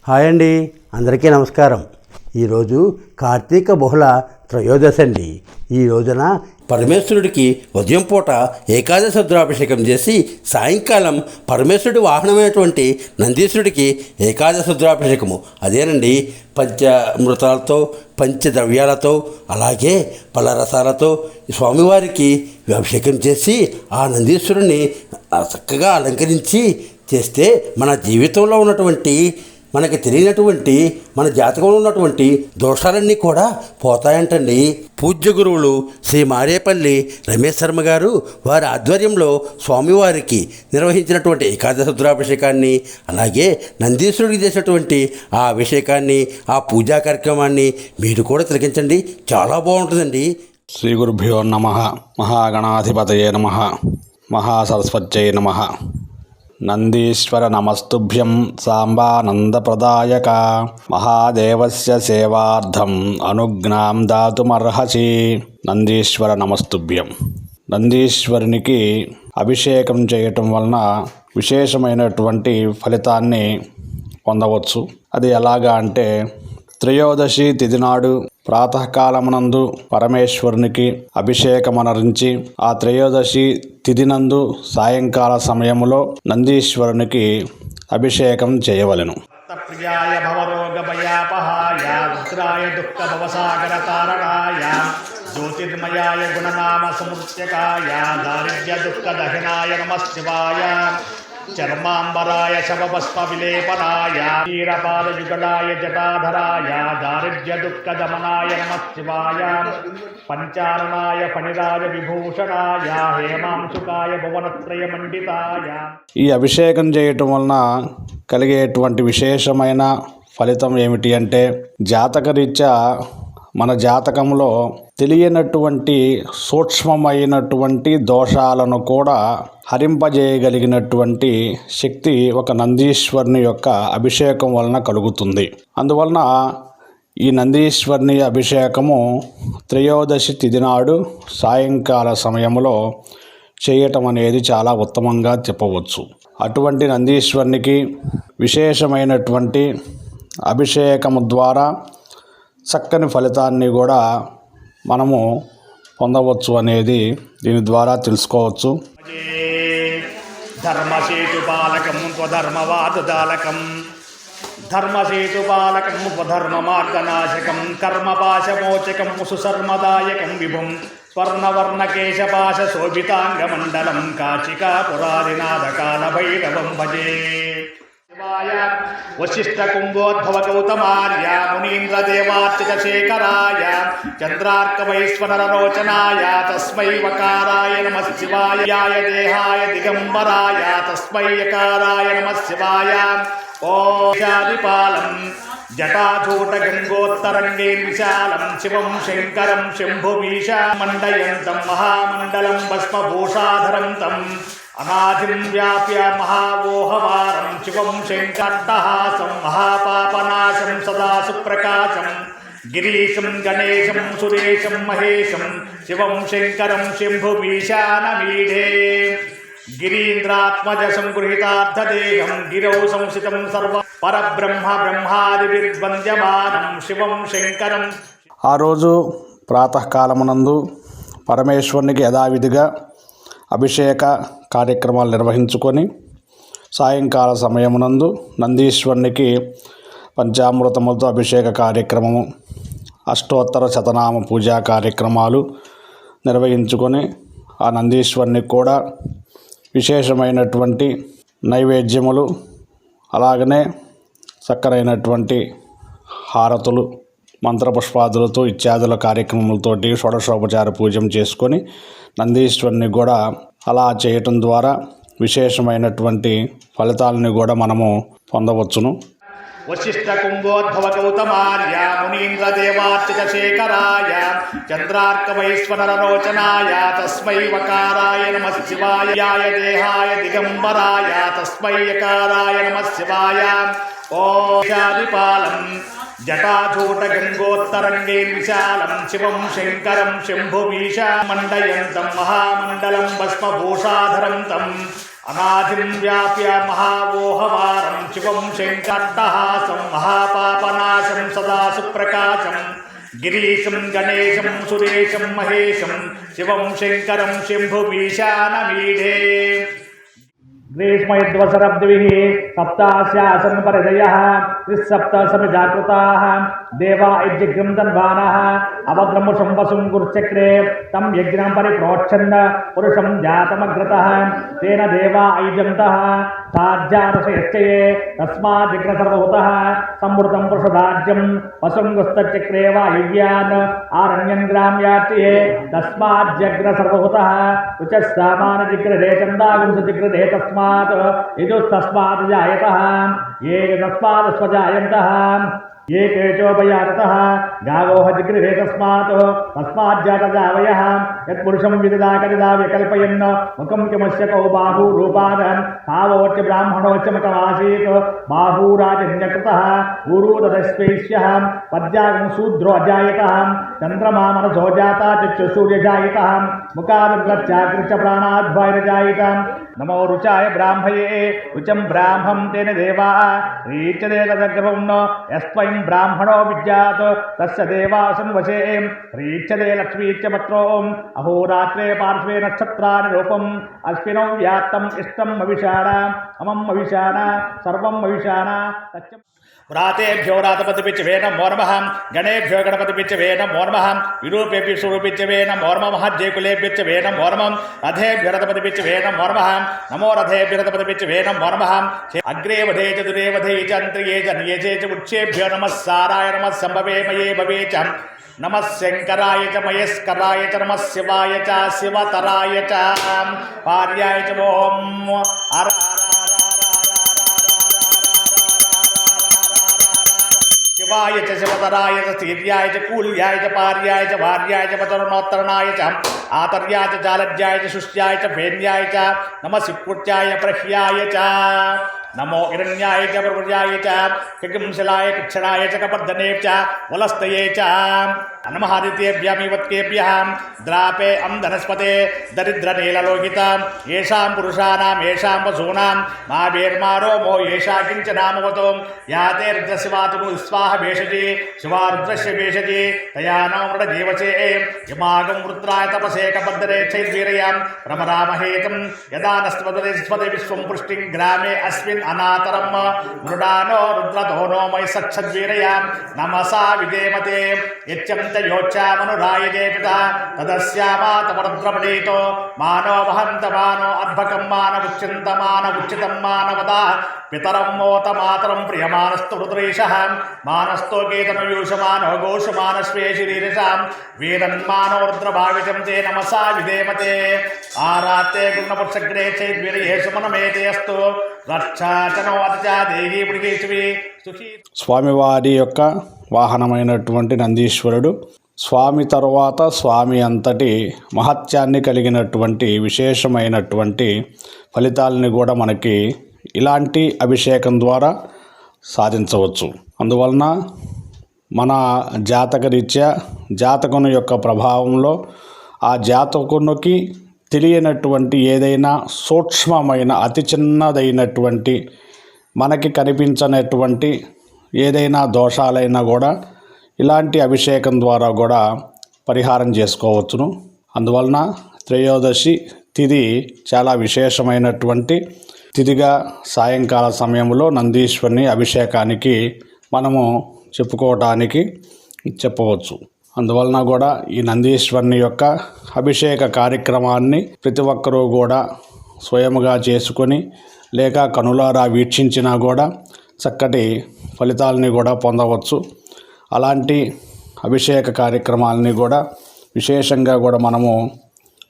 Hi అండి, అందరికీ నమస్కారం. ఈరోజు కార్తీక బహుళ త్రయోదశి అండి. ఈ రోజున పరమేశ్వరుడికి ఉదయం పూట ఏకాదశ రుద్రాభిషేకం చేసి సాయంకాలం పరమేశ్వరుడి వాహనమైనటువంటి నందీశ్వరుడికి ఏకాదశ రుద్రాభిషేకము. అదేనండి, పంచామృతాలతో పంచద్రవ్యాలతో అలాగే పలరసాలతో స్వామివారికి అభిషేకం చేసి ఆ నందీశ్వరుని చక్కగా అలంకరించి చేస్తే మన జీవితంలో ఉన్నటువంటి మనకి తెలియనటువంటి మన జాతకంలో ఉన్నటువంటి దోషాలన్నీ కూడా పోతాయంటండి. పూజ్య గురువులు శ్రీ మారేపల్లి రమేష్ శర్మ గారు వారి ఆధ్వర్యంలో స్వామివారికి నిర్వహించినటువంటి ఏకాదశ రుద్రాభిషేకాన్ని అలాగే నందీశ్వరుడికి చేసినటువంటి ఆ అభిషేకాన్ని ఆ పూజా కార్యక్రమాన్ని మీరు కూడా తిలకించండి, చాలా బాగుంటుందండి. శ్రీ గురుభ్యో నమః. మహాగణాధిపతయే నమః. మహాసరస్వత్యై నమః. నందీశ్వర నమస్తుభ్యం సాంబానందప్రదాయక మహాదేవస్య సేవార్థం అనుజ్ఞాం దాతుమర్హసి. నందీశ్వర నమస్తుభ్యం. నందీశ్వరునికి అభిషేకం చేయటం వలన విశేషమైనటువంటి ఫలితాన్ని పొందవచ్చు. అది ఎలాగా అంటే, త్రయోదశి తిథి నాడు ప్రాతకాలమునందు పరమేశ్వరునికి అభిషేకమనరించి ఆ త్రయోదశి తిథి నందు సాయంకాల సమయములో నందీశ్వరునికి అభిషేకం చేయవలెను. ప్రియాయ భవరోగ భయాపహాయ రుద్రాయ దుఃఖ భవసాగర తారణాయ జ్యోతిర్మయాయ గుణనామ సముచ్యకాయ దారిద్ర్య దుఃఖ దహనాయ నమఃశివాయ చర్మాంబరాయ శవభస్మ విలేపనాయ క్షీరపాదయుగళాయ జటాధరాయ దారిద్ర్య దుఃఖ దమనాయ నమఃశివాయ పంచారణాయ ఫణిరాజ విభూషణాయ హేమాంశుకాయ భువనత్రయ మండితాయ. ఈ అభిషేకం చేయటం వలన కలిగేటువంటి విశేషమైన ఫలితం ఏమిటి అంటే, జాతకరీత్యా మన జాతకంలో తెలియనటువంటి సూక్ష్మమైనటువంటి దోషాలను కూడా హరింపజేయగలిగినటువంటి శక్తి ఒక నందీశ్వరుని యొక్క అభిషేకం వలన కలుగుతుంది. అందువలన ఈ నందీశ్వరుని అభిషేకము త్రయోదశి తిథి నాడు సాయంకాల సమయంలో చేయటం అనేది చాలా ఉత్తమంగా చెప్పవచ్చు. అటువంటి నందీశ్వరునికి విశేషమైనటువంటి అభిషేకము ద్వారా చక్కని ఫలితాన్ని కూడా మనము పొందవచ్చు అనేది దీని ద్వారా తెలుసుకోవచ్చు. ధర్మసేతుపాలకం త్వధర్మవాదుదాలకం ధర్మసేతుపాలకం స్వధర్మమార్గనాశకం కర్మపాశమోచకం సుసర్మదాయకం విభుం స్వర్ణవర్ణకేశపాశ శోభితాంగమండలం కాశికాపురాదినాథకాల భైరవం భజే. వశిష్ఠ కుంభోద్భవ గౌతమార్య మునీంద్రదేవార్చిత శేఖరాయ చంద్రార్కవైశ్వరరోచనాయ తస్మై వకారాయ నమఃశివాయ దేహాయ దిగంబరాయ తస్మై యకారాయ నమఃశివాయ. ఓషాదిపాలం జటాధూట గంగోత్తరంగే విశాలం శివం శంకరం శంభుమీశ మండయంతం మహామండలం భస్మభూషాధరం తం అనాదిం వ్యాప్య మహావోహవారం శివం శంకర్దహాసం మహాపాపనాశం సదా సుప్రకాశం గిరీశం గణేశం సురేశం మహేశం శివం శంకరం శంభుమీశానమీఢే. గిరీంద్రాత్మజ సంగృహీతార్థదేహం గిరౌ సంస్థితం సర్వ పరబ్రహ్మ బ్రహ్మాదివిద్వంద్యమానం శివం శంకరం. ఆ రోజు ప్రాతకాలమునందు పరమేశ్వరునికి యథావిధిగా అభిషేక కార్యక్రమాలు నిర్వహించుకొని సాయంకాల సమయమునందు నందీశ్వరునికి పంచామృతములతో అభిషేక కార్యక్రమము, అష్టోత్తర శతనామ పూజా కార్యక్రమాలు నిర్వహించుకొని ఆ నందీశ్వరునికి కూడా విశేషమైనటువంటి నైవేద్యములు అలాగనే చక్కరైనటువంటి హారతులు మంత్రపుష్పాదులతో ఇత్యాదుల కార్యక్రమాలతోటి షోడశోపచార పూజం చేసుకొని నందీశ్వరుని కూడా అలా చేయటం ద్వారా విశేషమైనటువంటి ఫలితాలని కూడా మనము పొందవచ్చును. వశిష్ఠ కుంభోద్భవ గౌతమార్య మునీంద్రదేవార్చిత శేఖరాయ చంద్రార్కవైశ్వరరోచనాయ తస్మై వకారాయ నమఃశివాయ దేహాయ దిగంబరాయ తస్మై యకారాయ నమఃశివాయ. ఓషాదిపాలం జటాధూట గంగోత్తరంగే విశాలం శివం శంకరం శంభుమీశ మండయంతం మహామండలం భస్మభూషాధరం తం అనాదిం వ్యాప్య మహావోహవారం శివం శంకర్టహాసం మహాపాపనాశం సదా సుప్రకాశం గిరీశం గణేశం సురేశం మహేశం శివం శంకరం శంభుమీశానమీఢే గ్రీష్మయద్వసరబ్దిభిः సప్తాస్యాసన్ పరిదయः త్రిసప్త సమిజాకృతాः దేవా యజ్ఞం తన్వానः అవగ్రముషం వసుం గురుచక్రే తం యజ్ఞం పరిప్రోక్షన్న పురుషం జాతమగ్రతः తేన దేవా ఐజంతः సాధ్యానుషయచ్చయే తస్మాజ్ఞ సర్వహుతः సంవృతం పురుషదాజ్యం వసుం గుస్తచక్రే వాయువ్యాన్ ఆరణ్యం గ్రామ్యార్చయే తస్మాజ్ఞ సర్వహుతः రుచస్సామానజిగ్రహే చందాగుంసజిగ్రహే తస్మాత్ యజుస్తస్మాత్ జాయతః ఏ తస్మాత్ స్వజాయంతః ये केचोपयातः गावोह जिगृहे तस्माज्जातजावयः यत्पुरुषं विददा कदिदा विकल्पयन् मुखं किमस्य कौ बाहुरूपादन् तावोच्च ब्राह्मणोच्च मुखमासीत् बाहुराजन्यकृतः गुरुदस्वैष्यः पद्यागं शूद्रो अजायतः चन्द्रमा मनसो जाता चक्षुसूर्यजायतः मुखादग्रच्चाकृच्च प्राणाद्भैरजायितः नमो रुचाय ब्राह्मये रुचं ब्राह्मं तेन देवा रीच्यते तदग्रहं न यस्त्वं ब्राह्मणो विद्यात् तस्य देवासं वशे ह्रीच्यते लक्ष्मीच्च पत्रोम् अहोरात्रे पार्श्वे नक्षत्राणि रूपम् अश्विनौ व्यात्तम् इष्टं मविषाणा अमं मविषाणा सर्वं मविषाणा तच्च व्रातेभ्यो रातपतिपिच्चवे नमो नमः गणेभ्यो गणपतिपिच्चवे नमो नमः विरूपेभ्यो स्वरूपिच्चवे नमो नमः जयकुलेभ्यच्चवे नमो नमः रथेभ्यो रथपतिपिच्चवे नमो नमः नमो रथेभ्यो रथपतिपिच्चवे नमो नमः अग्रे वधे च दुरे वधे च अन्त्रिये च नियजे च उच्चेभ्यो नमः साराय नमः सम्भवे मये भवे च नमः शंकराय च महेश्वराय च नमः शिवाय च शिवतराय च पार्याय च ओम हर शिवाय च शिवतराय च स्थीर्याय च कूल्याय च पार्याय च भार्याय च पतरोत्तरणाय च आतर्याय च जालज्याय च शुष्याय च फेन्याय च नमः सिक्कुट्याय प्रह्याय च नमो हिरण्याय च प्रभुजाय च किंशलाय कृच्छणाय च कपर्दने च वलस्तये च नमः आदित्येभ्यमिवत्केभ्यः द्रापे धनस्पते दरिद्रनीललोहिता येषां पुरुषाणां येषां वसूनां मावेर्मारो मो येषा किञ्चनामवतो याते रुद्रशिवातु स्वाहा भेषजे शिवा रुद्रस्य भेषजे तया नो मृडजीवसे यमागं रुद्राय तपसे कपर्दने चैद्वीरयां प्रमरामहेतं यदा नस्पदे विश्वं पुष्टिं ग्रामे अस्मिन् अनातरं मृडानो रुद्रतो नो मयि सच्छद्वीरयां नमसा विदेमते यच्चं योच्चामनुरायजे पिता तदस्यामातमरुद्रपणीतो मानो वहन्तमानो अद्भकं मानवुच्चिन्तं मानवदा पितरं मोतमातरं प्रियमानस्तु रुद्रेशः मानस्तो केतनयूषमानो घोषमानस्वे शरीरशां वीरन्मानो रुद्रभावितं ते नमसा विदेमते आरात्ते गुणपुरुषग्रे चैद्वीर्येषु मनमेते अस्तु रक्षाचनो अतिचा देही मृगेश्वी सुखी స్వామివారి యొక్క వాహనమైనటువంటి నందీశ్వరుడు స్వామి తరువాత స్వామి అంతటి మహత్యాన్ని కలిగినటువంటి విశేషమైనటువంటి ఫలితాలని కూడా మనకి ఇలాంటి అభిషేకం ద్వారా సాధించవచ్చు. అందువలన మన జాతకరీత్యా జాతకుని యొక్క ప్రభావంలో ఆ జాతకునికి తెలియనటువంటి ఏదైనా సూక్ష్మమైన అతి చిన్నదైనటువంటి మనకి కనిపించనటువంటి ఏదైనా దోషాలైనా కూడా ఇలాంటి అభిషేకం ద్వారా కూడా పరిహారం చేసుకోవచ్చును. అందువలన త్రయోదశి తిథి చాలా విశేషమైనటువంటి తిథిగా సాయంకాల సమయంలో నందీశ్వరుని అభిషేకానికి మనము చెప్పుకోవటానికి చెప్పవచ్చు. అందువలన కూడా ఈ నందీశ్వరుని యొక్క అభిషేక కార్యక్రమాన్ని ప్రతి ఒక్కరూ కూడా స్వయముగా చేసుకొని లేక కనులారా వీక్షించినా కూడా చక్కటి ఫలితాలని కూడా పొందవచ్చు. అలాంటి అభిషేక కార్యక్రమాలని కూడా విశేషంగా కూడా మనము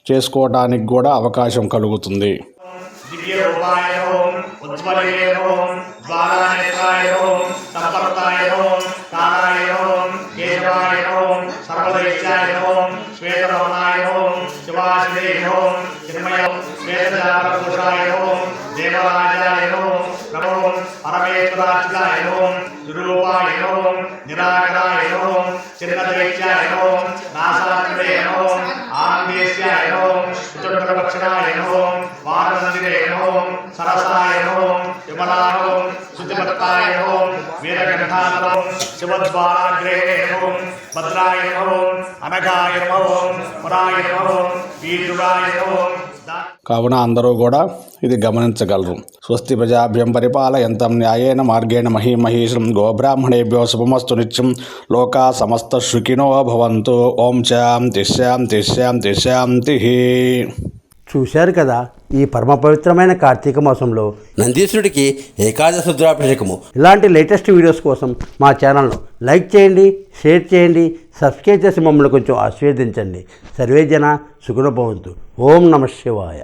చేసుకోవడానికి కూడా అవకాశం కలుగుతుంది. दिव्यरूपाय ओम उज्ज्वलाय ओम ज्वालानेत्राय ओम संपर्काय ओम कालाय ओम केशवाय ओम सर्वदैत्याय ओम श्वेतवर्णाय ओम शिवाश्वे ओम चिन्मय श्वेतजातपुरुषाय ओम देवराजाय ओम प्रभो परमेश्वराय ओम दुरूपाय ओम निराकराय ओम चिन्नदैत्याय ओम नासाग्रे ओम आंदेश्याय ओम चतुर्दशक्षणाय ओम वारनन्दिरे ओम శివద్వారాగ్రే ఓం భద్రాయ ఓం అనఘాయ ఓం పురాయ ఓం వీరుడాయ ఓం. కావున అందరూ కూడా ఇది గమనించగలరు. స్వస్తి ప్రజాభ్యం పరిపాలయంతం న్యాయేన మార్గేణ మహీమహీషం గోబ్రాహ్మణేభ్యో శుభమస్తు నిత్యం. లోకా సమస్త సుఖినో భవంతు. ఓం శాంతి శాంతి శాంతి శాంతి. చూశారు కదా, ఈ పరమ పవిత్రమైన కార్తీక మాసంలో నందీశ్వరుడికి ఏకాదశ రుద్రాభిషేకము. ఇలాంటి లేటెస్ట్ వీడియోస్ కోసం మా ఛానల్ను లైక్ చేయండి, షేర్ చేయండి, సబ్స్క్రైబ్ చేసి మమ్మల్ని కొంచెం ఆశీర్వదించండి. సర్వే జన సుఖినో భవంతు. ఓం నమః శివాయ.